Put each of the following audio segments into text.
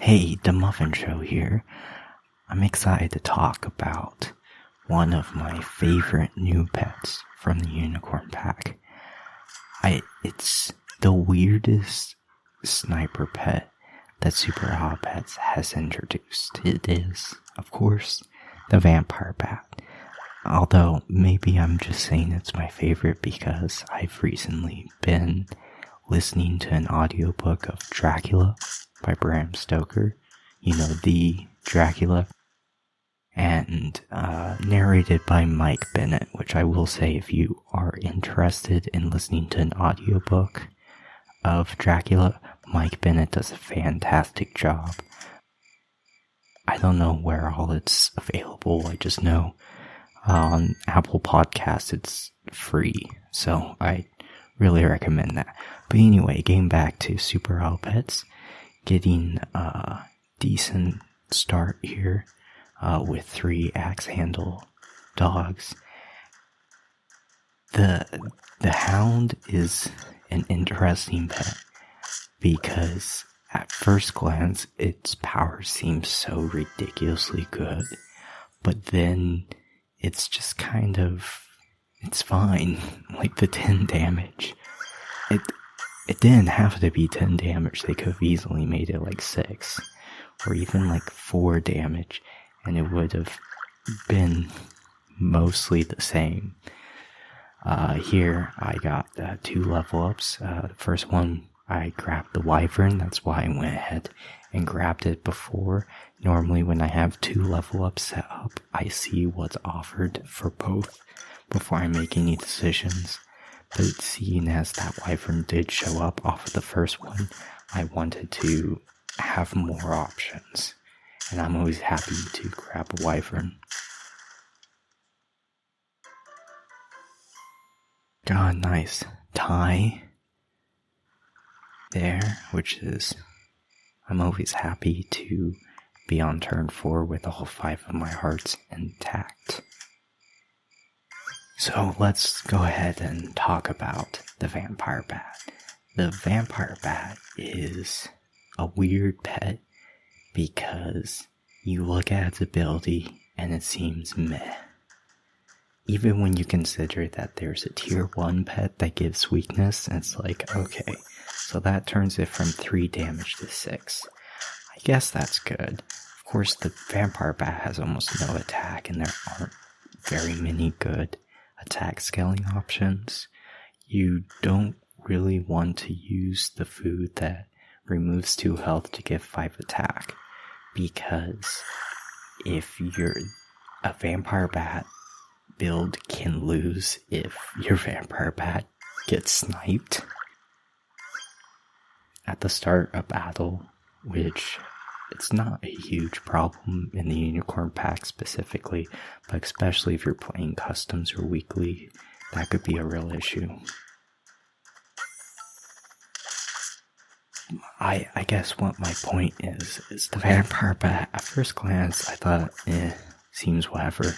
Hey, the Muffin Show here. I'm excited to talk about one of my favorite new pets from the Unicorn Pack. It's the weirdest sniper pet that Super Hot Pets has introduced. It is, of course, the vampire bat. Although, maybe I'm just saying it's my favorite because I've recently been listening to an audiobook of Dracula by Bram Stoker. You know, the Dracula. And narrated by Mike Bennett, which I will say, if you are interested in listening to an audiobook of Dracula, Mike Bennett does a fantastic job. I don't know where all it's available. I just know on Apple Podcasts it's free, so I really recommend that. But anyway, getting back to Super Hot Pets, getting a decent start here with 3 axe handle dogs. The hound is an interesting pet because at first glance its power seems so ridiculously good, but then it's just kind of, it's fine. Like the 10 damage. It didn't have to be 10 damage. They could have easily made it like 6 or even like 4 damage, and it would have been mostly the same. Here I got 2 level ups. The first one, I grabbed the wyvern. That's why I went ahead and grabbed it before. Normally when I have 2 level ups set up, I see what's offered for both before I make any decisions. But seeing as that wyvern did show up off of the first one, I wanted to have more options. And I'm always happy to grab a wyvern. Got a nice tie there, which is, I'm always happy to be on turn 4 with all 5 of my hearts intact. So let's go ahead and talk about the vampire bat. The vampire bat is a weird pet because you look at its ability and it seems meh. Even when you consider that there's a tier 1 pet that gives weakness, it's like, okay, so that turns it from 3 damage to 6. I guess that's good. Of course, the vampire bat has almost no attack, and there aren't very many good attack scaling options. You don't really want to use the food that removes 2 health to give 5 attack, because if you're a vampire bat build can lose if your vampire bat gets sniped at the start of battle, which it's not a huge problem in the Unicorn Pack specifically, but especially if you're playing customs or weekly, that could be a real issue. I guess what my point is the vampire bat, at first glance, I thought, seems whatever.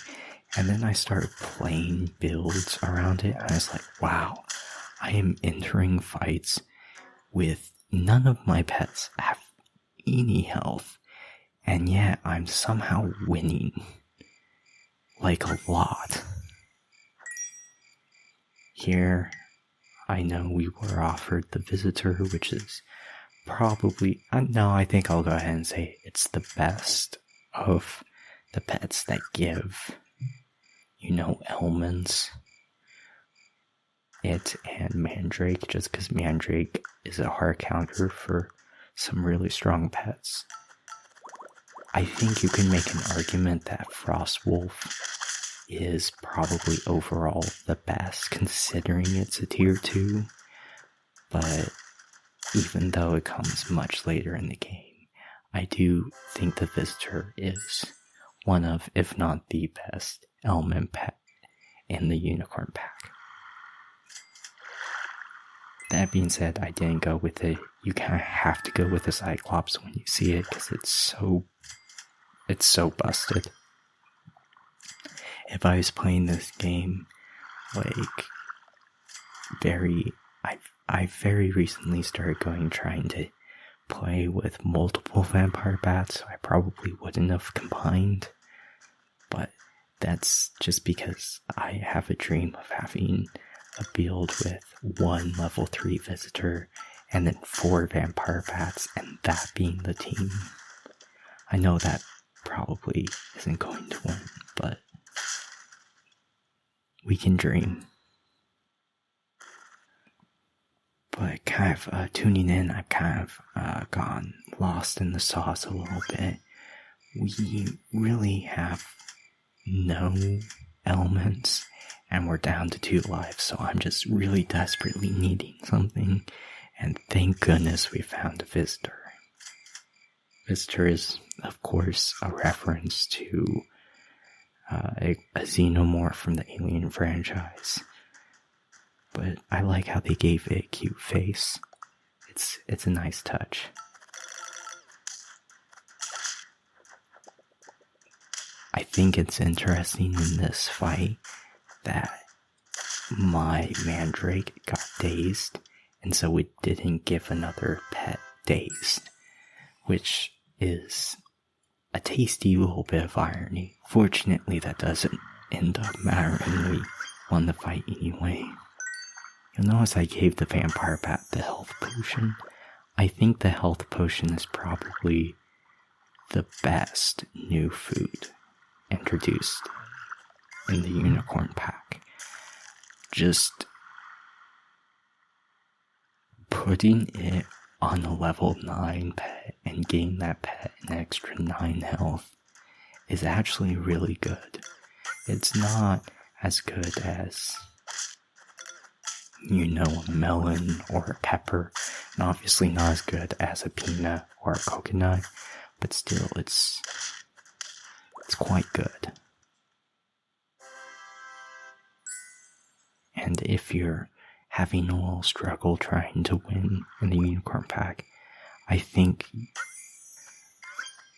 And then I started playing builds around it, and I was like, wow, I am entering fights with none of my pets have any health, and yet I'm somehow winning. Like a lot. Here, I know we were offered the Visitor, which is probably, no, I think I'll go ahead and say it's the best of the pets that give, ailments. It and Mandrake, just because Mandrake is a hard counter for some really strong pets. I think you can make an argument that Frostwolf is probably overall the best, considering it's a tier 2, but even though it comes much later in the game, I do think the Visitor is one of, if not the best, ailment pet in the Unicorn Pack. That being said, I didn't go with it. You kind of have to go with the Cyclops when you see it, because it's so busted. If I was playing this game, I very recently started trying to play with multiple vampire bats, so I probably wouldn't have combined. But that's just because I have a dream of having a build with 1 level 3 visitor and then 4 vampire bats, and that being the team. I know that probably isn't going to win, but we can dream. But kind of tuning in, I've kind of gone lost in the sauce a little bit. We really have no elements, and we're down to 2 lives, so I'm just really desperately needing something, and thank goodness we found a visitor. Visitor is, of course, a reference to a xenomorph from the Alien franchise. But I like how they gave it a cute face. It's a nice touch. I think it's interesting in this fight that my Mandrake got dazed, and so it didn't give another pet dazed, which is a tasty little bit of irony. Fortunately, that doesn't end up mattering. We won the fight anyway. You'll notice I gave the vampire bat the health potion. I think the health potion is probably the best new food introduced in the unicorn pack. Just putting it on a level 9 pet and getting that pet an extra 9 health is actually really good. It's not as good as, a melon or a pepper, and obviously not as good as a peanut or a coconut, but still it's quite good. And if you're having a little struggle trying to win in the unicorn pack, I think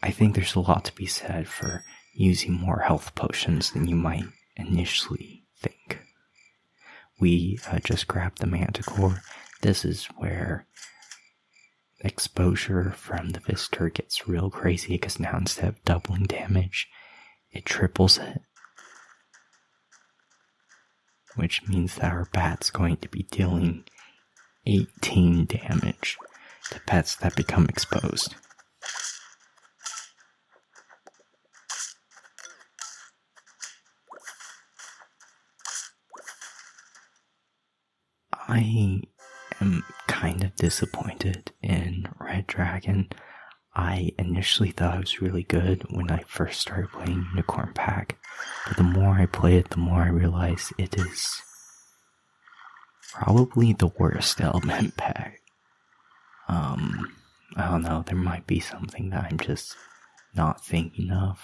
there's a lot to be said for using more health potions than you might initially think. We just grabbed the Manticore. This is where exposure from the visitor gets real crazy, because now instead of doubling damage, it triples it. Which means that our bat's going to be dealing 18 damage to pets that become exposed. I am kind of disappointed in Red Dragon. I initially thought it was really good when I first started playing Unicorn Pack, but the more I play it, the more I realize it is probably the worst element pack. I don't know, there might be something that I'm just not thinking of,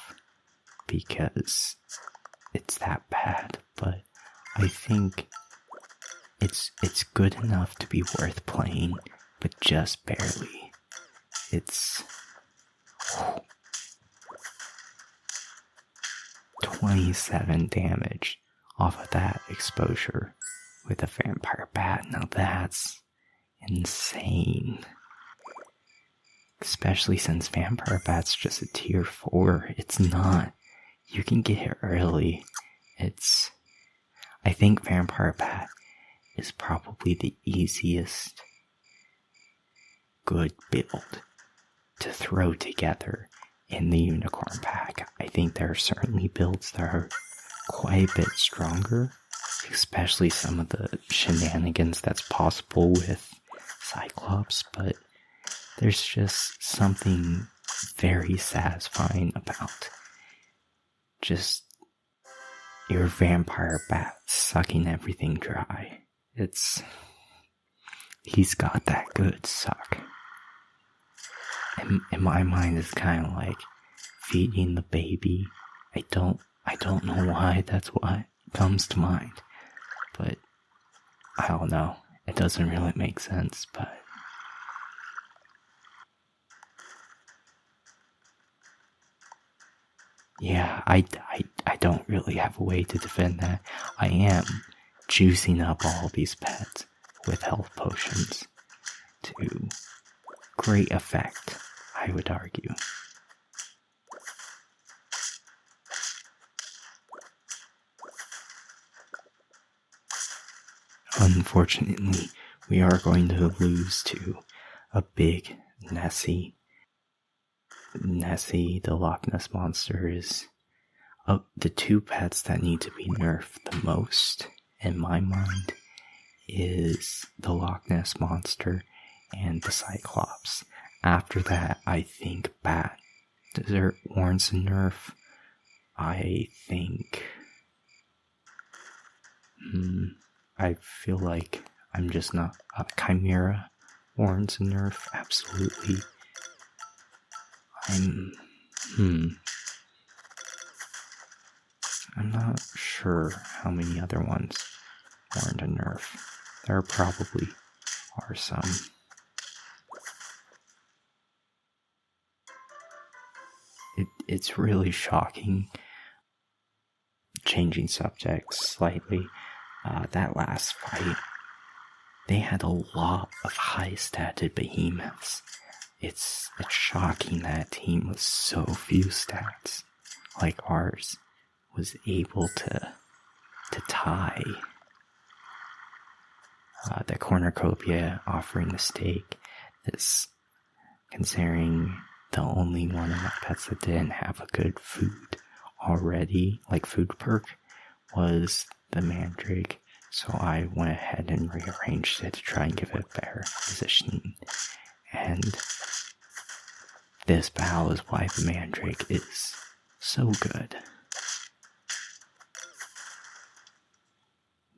because it's that bad, but I think it's good enough to be worth playing, but just barely. It's 27 damage off of that exposure with a vampire bat. Now that's insane. Especially since vampire bat's just a tier 4. It's not. You can get it early. I think vampire bat is probably the easiest good build to throw together in the unicorn pack. I think there are certainly builds that are quite a bit stronger, especially some of the shenanigans that's possible with Cyclops, but there's just something very satisfying about just your vampire bat sucking everything dry. He's got that good suck. In my mind, it's kind of like feeding the baby. I don't know why that's what comes to mind, but I don't know. It doesn't really make sense, but yeah, I don't really have a way to defend that. I am juicing up all these pets with health potions to great effect, I would argue. Unfortunately, we are going to lose to a big Nessie. Nessie, the Loch Ness Monster, is the two pets that need to be nerfed the most, in my mind, is the Loch Ness Monster and the Cyclops. After that, I think Bat Desert warrants a nerf. I think... I feel like I'm just not... Chimera warrants a nerf, absolutely. I'm not sure how many other ones warrant a nerf. There probably are some. It's really shocking. Changing subjects slightly, that last fight, they had a lot of high-statted behemoths. It's shocking that a team with so few stats, like ours, was able to tie the cornucopia offering the stake. This, considering the only one of my pets that didn't have a good food already, like food perk, was the Mandrake, so I went ahead and rearranged it to try and give it a better positioning. And this battle is why the Mandrake is so good.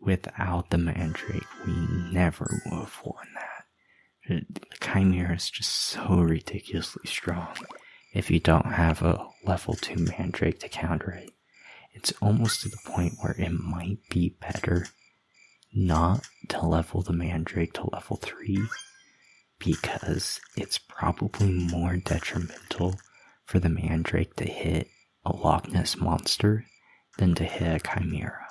Without the Mandrake, we never would have won that. The Chimera is just so ridiculously strong. If you don't have a level 2 Mandrake to counter it, it's almost to the point where it might be better not to level the Mandrake to level 3, because it's probably more detrimental for the Mandrake to hit a Loch Ness Monster than to hit a Chimera.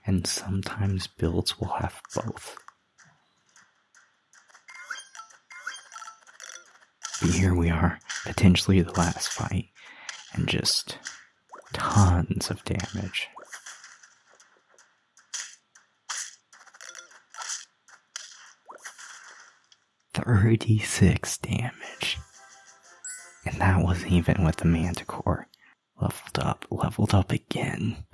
And sometimes builds will have both. But here we are, potentially the last fight, and just tons of damage. $36 damage. And that wasn't even with the Manticore. Leveled up again.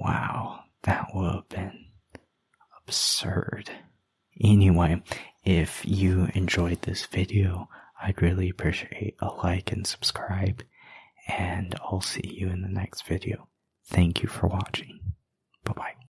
Wow, that would have been absurd. Anyway, if you enjoyed this video, I'd really appreciate a like and subscribe, and I'll see you in the next video. Thank you for watching. Bye-bye.